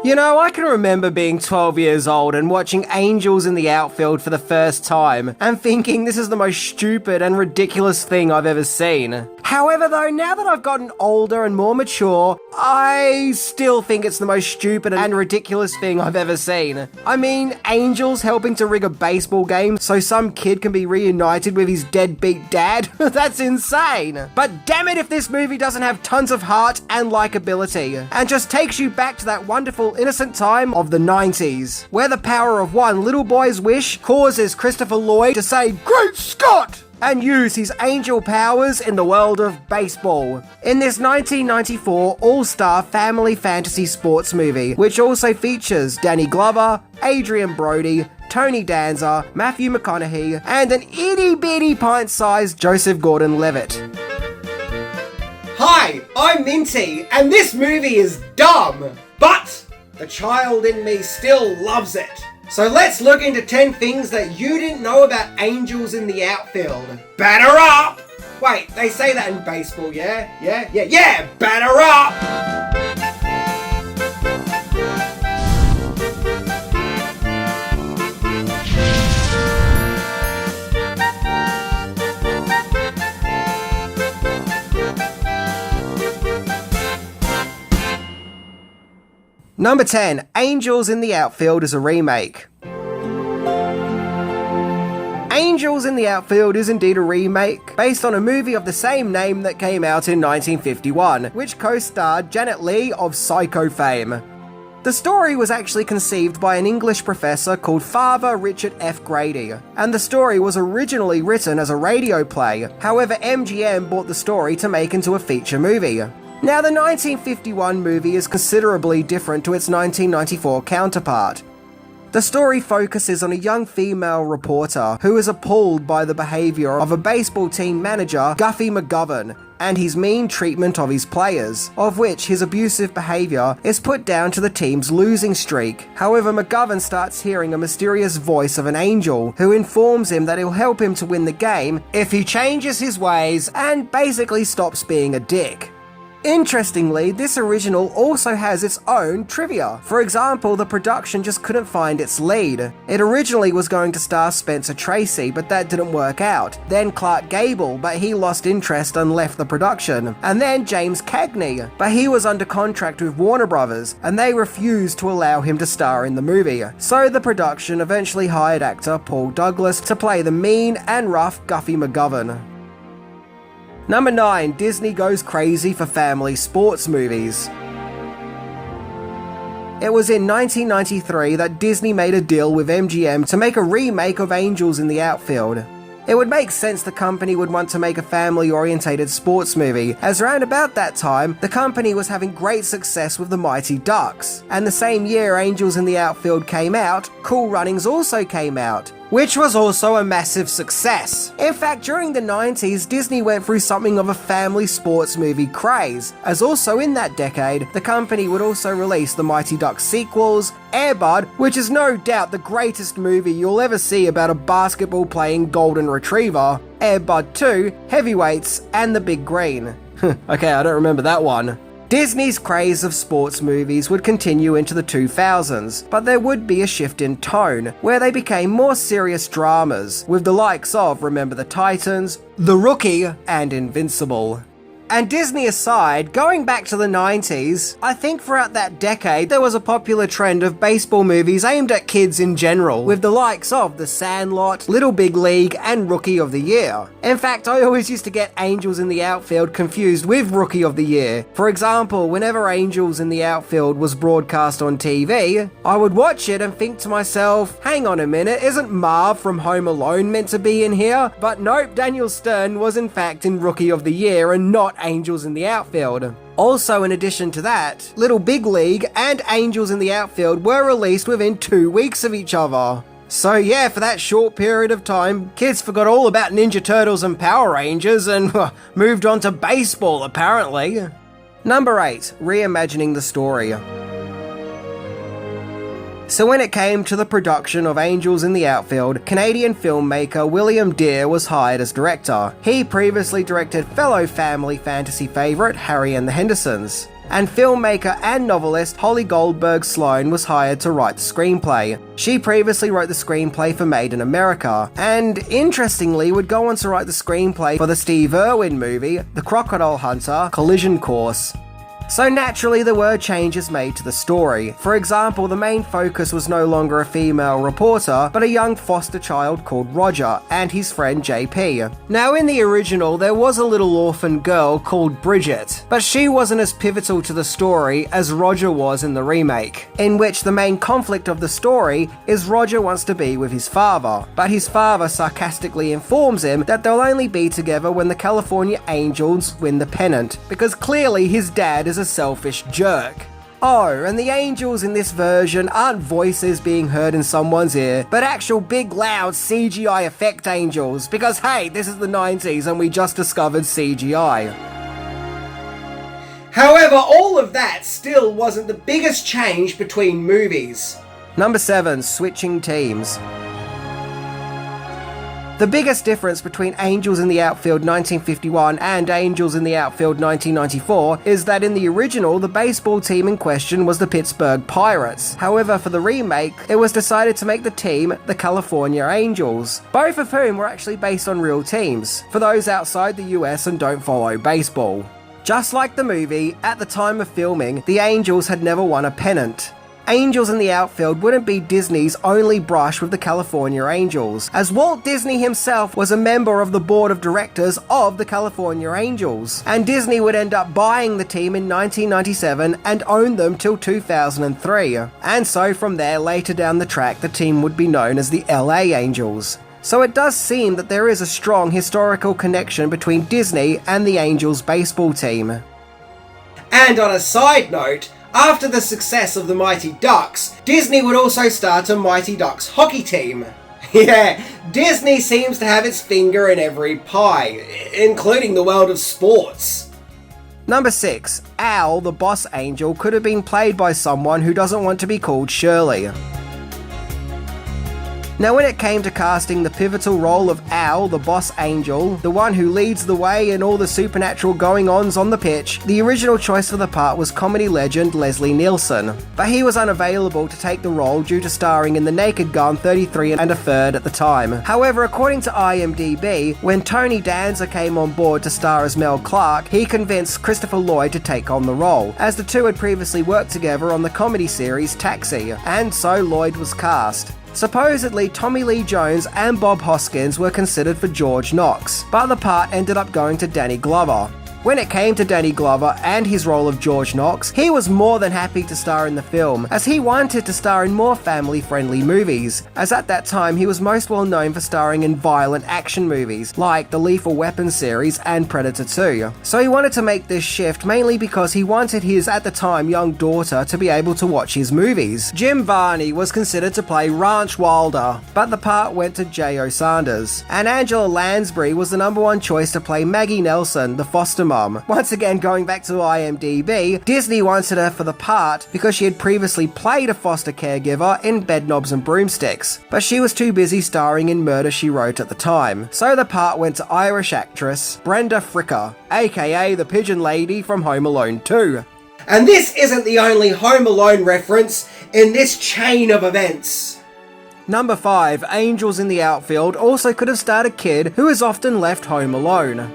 You know, I can remember being 12 years old and watching Angels in the Outfield for the first time and thinking this is the most stupid and ridiculous thing I've ever seen. However though, now that I've gotten older and more mature, I still think it's the most stupid and ridiculous thing I've ever seen. I mean, Angels helping to rig a baseball game so some kid can be reunited with his deadbeat dad? That's insane! But damn it if this movie doesn't have tons of heart and likability, and just takes you back to that wonderful innocent time of the 90s, where the power of one little boy's wish causes Christopher Lloyd to say, "Great Scott!" and use his angel powers in the world of baseball. In this 1994 all-star family fantasy sports movie, which also features Danny Glover, Adrian Brody, Tony Danza, Matthew McConaughey, and an itty-bitty pint-sized Joseph Gordon-Levitt. Hi, I'm Minty, and this movie is dumb, but the child in me still loves it. So let's look into 10 things that you didn't know about Angels in the Outfield. Batter up! Wait, they say that in baseball, yeah? Yeah, batter up! Number 10, Angels in the Outfield is a remake. Angels in the Outfield is indeed a remake, based on a movie of the same name that came out in 1951, which co-starred Janet Leigh of Psycho fame. The story was actually conceived by an English professor called Father Richard F. Grady, and the story was originally written as a radio play. However, MGM bought the story to make into a feature movie. Now, the 1951 movie is considerably different to its 1994 counterpart. The story focuses on a young female reporter who is appalled by the behaviour of a baseball team manager, Guffey McGovern, and his mean treatment of his players, of which his abusive behaviour is put down to the team's losing streak. However, McGovern starts hearing a mysterious voice of an angel who informs him that he'll help him to win the game if he changes his ways and basically stops being a dick. Interestingly, this original also has its own trivia. For example, the production just couldn't find its lead. It originally was going to star Spencer Tracy, but that didn't work out. Then Clark Gable, but he lost interest and left the production. And then James Cagney, but he was under contract with Warner Brothers, and they refused to allow him to star in the movie. So the production eventually hired actor Paul Douglas to play the mean and rough Guffey McGovern. Number 9, Disney goes crazy for family sports movies. It was in 1993 that Disney made a deal with MGM to make a remake of Angels in the Outfield. It would make sense the company would want to make a family-orientated sports movie, as around about that time, the company was having great success with the Mighty Ducks. And the same year Angels in the Outfield came out, Cool Runnings also came out, which was also a massive success. In fact, during the 90s, Disney went through something of a family sports movie craze, as also in that decade, the company would also release the Mighty Ducks sequels, Air Bud, which is no doubt the greatest movie you'll ever see about a basketball-playing golden retriever, Air Bud 2, Heavyweights, and The Big Green. Okay, I don't remember that one. Disney's craze of sports movies would continue into the 2000s, but there would be a shift in tone, where they became more serious dramas, with the likes of Remember the Titans, The Rookie, and Invincible. And Disney aside, going back to the 90s, I think throughout that decade there was a popular trend of baseball movies aimed at kids in general, with the likes of The Sandlot, Little Big League, and Rookie of the Year. In fact, I always used to get Angels in the Outfield confused with Rookie of the Year. For example, whenever Angels in the Outfield was broadcast on TV, I would watch it and think to myself, hang on a minute, isn't Marv from Home Alone meant to be in here? But nope, Daniel Stern was in fact in Rookie of the Year and not Angels in the Outfield. Also, in addition to that, Little Big League and Angels in the Outfield were released within 2 weeks of each other. So yeah, for that short period of time, kids forgot all about Ninja Turtles and Power Rangers and moved on to baseball apparently. Number 8, reimagining the story. So when it came to the production of Angels in the Outfield, Canadian filmmaker William Deere was hired as director. He previously directed fellow family fantasy favourite Harry and the Hendersons. and filmmaker and novelist Holly Goldberg Sloan was hired to write the screenplay. She previously wrote the screenplay for Made in America, and interestingly would go on to write the screenplay for the Steve Irwin movie, The Crocodile Hunter: Collision Course. So naturally there were changes made to the story. For example, the main focus was no longer a female reporter, but a young foster child called Roger and his friend JP. Now in the original there was a little orphan girl called Bridget, but she wasn't as pivotal to the story as Roger was in the remake, in which the main conflict of the story is Roger wants to be with his father, but his father sarcastically informs him that they'll only be together when the California Angels win the pennant, because clearly his dad is a selfish jerk. Oh, and the angels in this version aren't voices being heard in someone's ear, but actual big loud CGI effect angels, because hey, this is the 90s and we just discovered CGI. However, all of that still wasn't the biggest change between movies. Number 7, switching teams. The biggest difference between Angels in the Outfield 1951 and Angels in the Outfield 1994 is that in the original, the baseball team in question was the Pittsburgh Pirates. However, for the remake, it was decided to make the team the California Angels, both of whom were actually based on real teams, for those outside the US and don't follow baseball. Just like the movie, at the time of filming, the Angels had never won a pennant. Angels in the Outfield wouldn't be Disney's only brush with the California Angels, as Walt Disney himself was a member of the board of directors of the California Angels, and Disney would end up buying the team in 1997 and own them till 2003. And so from there, later down the track, the team would be known as the LA Angels. So it does seem that there is a strong historical connection between Disney and the Angels baseball team. And on a side note, after the success of the Mighty Ducks, Disney would also start a Mighty Ducks hockey team. Yeah, Disney seems to have its finger in every pie, including the world of sports. Number 6. Al, the boss angel, could have been played by someone who doesn't want to be called Shirley. Now when it came to casting the pivotal role of Al, the boss angel, the one who leads the way in all the supernatural going-ons on the pitch, the original choice for the part was comedy legend Leslie Nielsen, but he was unavailable to take the role due to starring in The Naked Gun 33 1/3 at the time. However, according to IMDb, when Tony Danza came on board to star as Mel Clark, he convinced Christopher Lloyd to take on the role, as the two had previously worked together on the comedy series Taxi, and so Lloyd was cast. Supposedly, Tommy Lee Jones and Bob Hoskins were considered for George Knox, but the part ended up going to Danny Glover. When it came to Danny Glover and his role of George Knox, he was more than happy to star in the film, as he wanted to star in more family-friendly movies, as at that time he was most well known for starring in violent action movies, like the Lethal Weapon series and Predator 2. So he wanted to make this shift mainly because he wanted his, at the time, young daughter to be able to watch his movies. Jim Varney was considered to play Ranch Wilder, but the part went to J.O. Sanders, and Angela Lansbury was the number one choice to play Maggie Nelson, the foster mum. Once again, going back to IMDb, Disney wanted her for the part because she had previously played a foster caregiver in Bedknobs and Broomsticks, but she was too busy starring in Murder, She Wrote at the time, so the part went to Irish actress Brenda Fricker, aka the Pigeon Lady from Home Alone 2. And this isn't the only Home Alone reference in this chain of events. Number 5, Angels in the Outfield also could have starred a kid who is often left home alone.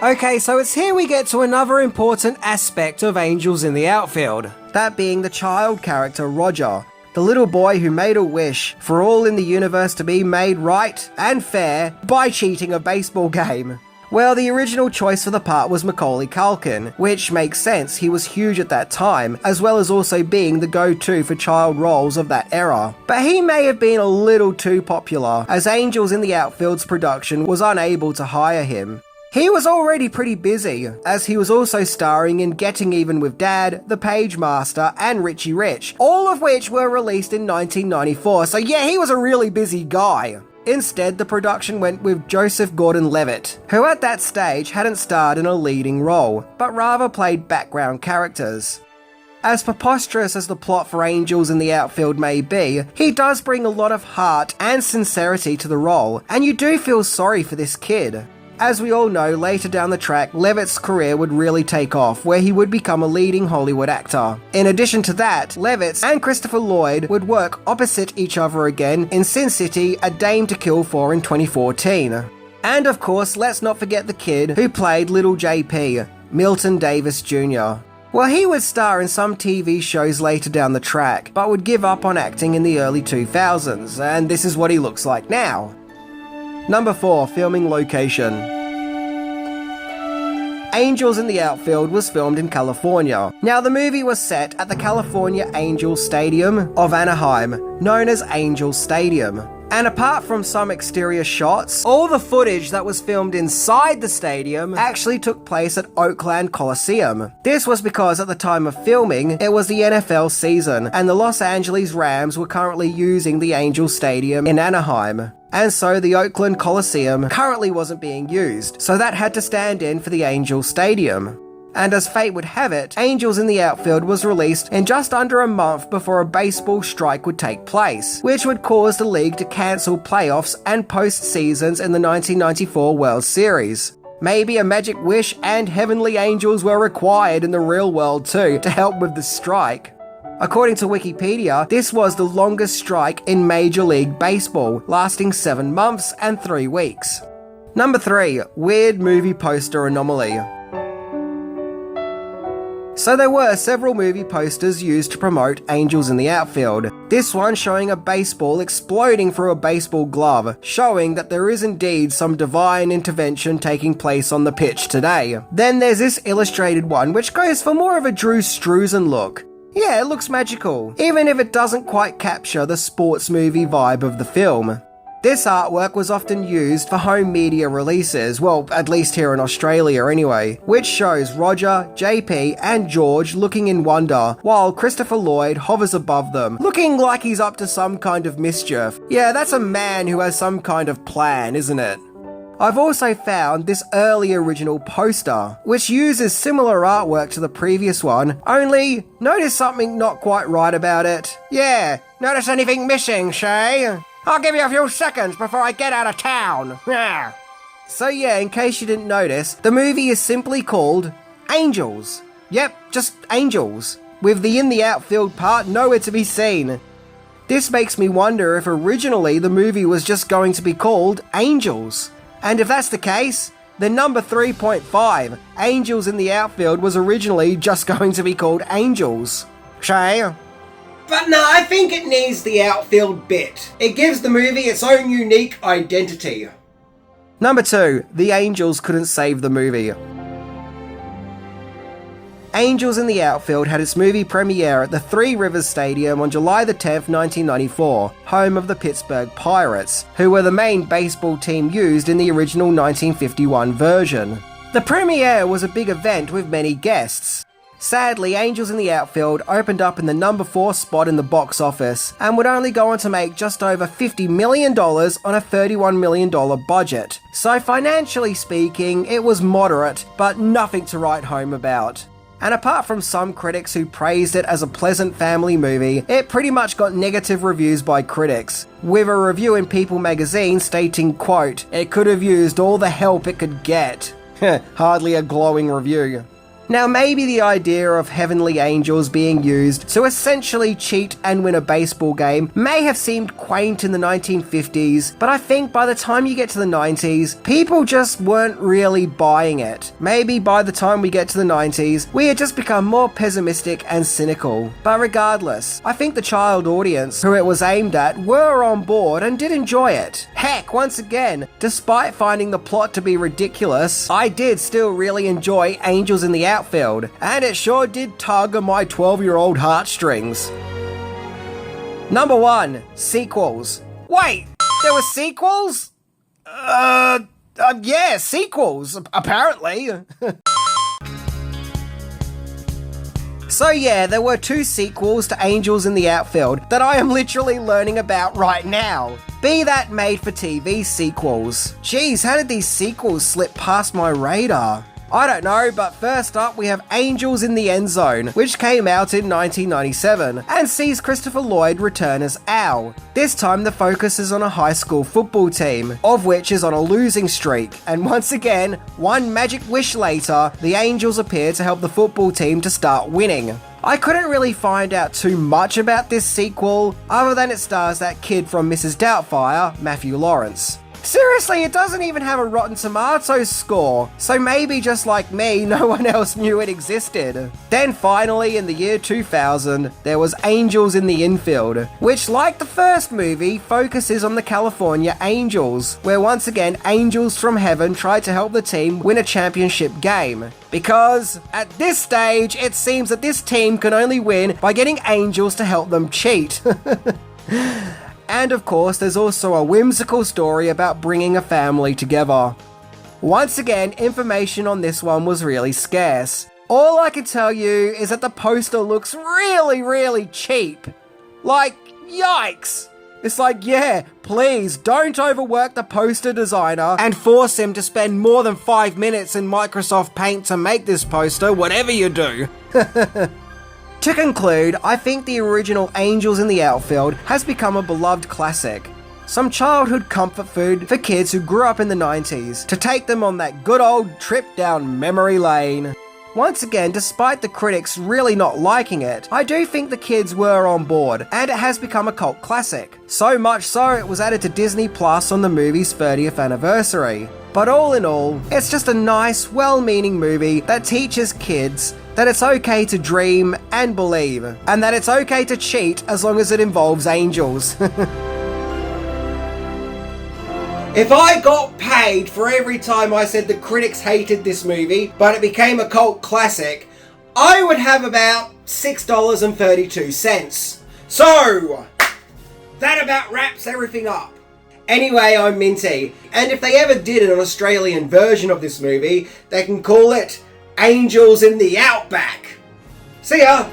Okay, so it's here we get to another important aspect of Angels in the Outfield, that being the child character Roger, the little boy who made a wish for all in the universe to be made right and fair by cheating a baseball game. Well, the original choice for the part was Macaulay Culkin, which makes sense, he was huge at that time, as well as also being the go-to for child roles of that era. But he may have been a little too popular, as Angels in the Outfield's production was unable to hire him. He was already pretty busy, as he was also starring in Getting Even with Dad, The Page Master, and Richie Rich, all of which were released in 1994, so yeah, he was a really busy guy. Instead, the production went with Joseph Gordon-Levitt, who at that stage hadn't starred in a leading role, but rather played background characters. As preposterous as the plot for Angels in the Outfield may be, he does bring a lot of heart and sincerity to the role, and you do feel sorry for this kid. As we all know, later down the track, Levitt's career would really take off, where he would become a leading Hollywood actor. In addition to that, Levitt and Christopher Lloyd would work opposite each other again in Sin City: A Dame to Kill For in 2014. And of course, let's not forget the kid who played Little JP, Milton Davis Jr. Well, he would star in some TV shows later down the track, but would give up on acting in the early 2000s, and this is what he looks like now. Number 4, filming location. Angels in the Outfield was filmed in California. Now, the movie was set at the California Angels Stadium of Anaheim, known as Angels Stadium. And apart from some exterior shots, all the footage that was filmed inside the stadium actually took place at Oakland Coliseum. This was because at the time of filming, it was the NFL season, and the Los Angeles Rams were currently using the Angels Stadium in Anaheim. And so the Oakland Coliseum currently wasn't being used, so that had to stand in for the Angels Stadium. And as fate would have it, Angels in the Outfield was released in just under a month before a baseball strike would take place, which would cause the league to cancel playoffs and postseasons in the 1994 World Series. Maybe a magic wish and heavenly angels were required in the real world too to help with the strike. According to Wikipedia, this was the longest strike in Major League Baseball, lasting 7 months and 3 weeks. Number 3, weird movie poster anomaly. So there were several movie posters used to promote Angels in the Outfield. This one showing a baseball exploding through a baseball glove, showing that there is indeed some divine intervention taking place on the pitch today. Then there's this illustrated one which goes for more of a Drew Struzan look. Yeah, it looks magical, even if it doesn't quite capture the sports movie vibe of the film. This artwork was often used for home media releases, well, at least here in Australia anyway, which shows Roger, JP, and George looking in wonder, while Christopher Lloyd hovers above them, looking like he's up to some kind of mischief. Yeah, that's a man who has some kind of plan, isn't it? I've also found this early original poster, which uses similar artwork to the previous one, only notice something not quite right about it. Yeah, notice anything missing, Shay? I'll give you a few seconds before I get out of town. Yeah. So yeah, in case you didn't notice, the movie is simply called Angels. Yep, just Angels, with the in the outfield part nowhere to be seen. This makes me wonder if originally the movie was just going to be called Angels. And if that's the case, then number 3.5, Angels in the Outfield, was originally just going to be called Angels. Shay? But no, I think it needs the outfield bit. It gives the movie its own unique identity. Number 2, the Angels couldn't save the movie. Angels in the Outfield had its movie premiere at the Three Rivers Stadium on July the 10th, 1994, home of the Pittsburgh Pirates, who were the main baseball team used in the original 1951 version. The premiere was a big event with many guests. Sadly, Angels in the Outfield opened up in the number 4 spot in the box office and would only go on to make just over $50 million on a $31 million budget. So financially speaking, it was moderate, but nothing to write home about. And apart from some critics who praised it as a pleasant family movie, it pretty much got negative reviews by critics, with a review in People magazine stating, quote, "It could have used all the help it could get." Hardly a glowing review. Now, maybe the idea of heavenly angels being used to essentially cheat and win a baseball game may have seemed quaint in the 1950s, but I think by the time you get to the 90s, people just weren't really buying it. Maybe by the time we get to the 90s, we had just become more pessimistic and cynical. But regardless, I think the child audience who it was aimed at were on board and did enjoy it. Heck, once again, despite finding the plot to be ridiculous, I did still really enjoy Angels in the Outfield, and it sure did tug on my 12-year-old heartstrings. Number 1, sequels. Wait, there were sequels? Yeah, sequels, apparently. So yeah, there were 2 sequels to Angels in the Outfield that I am literally learning about right now. Be that made-for-TV sequels. Jeez, how did these sequels slip past my radar? I don't know, but first up we have Angels in the End Zone, which came out in 1997 and sees Christopher Lloyd return as Al. This time the focus is on a high school football team, of which is on a losing streak, and once again, one magic wish later, the Angels appear to help the football team to start winning. I couldn't really find out too much about this sequel, other than it stars that kid from Mrs. Doubtfire, Matthew Lawrence. Seriously, it doesn't even have a Rotten Tomatoes score, so maybe just like me, no one else knew it existed. Then finally, in the year 2000, there was Angels in the Infield, which like the first movie, focuses on the California Angels, where once again angels from heaven tried to help the team win a championship game. Because, at this stage, it seems that this team can only win by getting angels to help them cheat. And of course, there's also a whimsical story about bringing a family together. Once again, information on this one was really scarce. All I can tell you is that the poster looks really cheap. Like, yikes! It's like, yeah, please don't overwork the poster designer and force him to spend more than 5 minutes in Microsoft Paint to make this poster, whatever you do. To conclude, I think the original Angels in the Outfield has become a beloved classic. Some childhood comfort food for kids who grew up in the 90s to take them on that good old trip down memory lane. Once again, despite the critics really not liking it, I do think the kids were on board, and it has become a cult classic. So much so, it was added to Disney Plus on the movie's 30th anniversary. But all in all, it's just a nice, well-meaning movie that teaches kids that it's okay to dream and believe, and that it's okay to cheat as long as it involves angels. If I got paid for every time I said the critics hated this movie, but it became a cult classic, I would have about $6.32. So, that about wraps everything up. Anyway, I'm Minty, and if they ever did an Australian version of this movie, they can call it Angels in the Outback. See ya!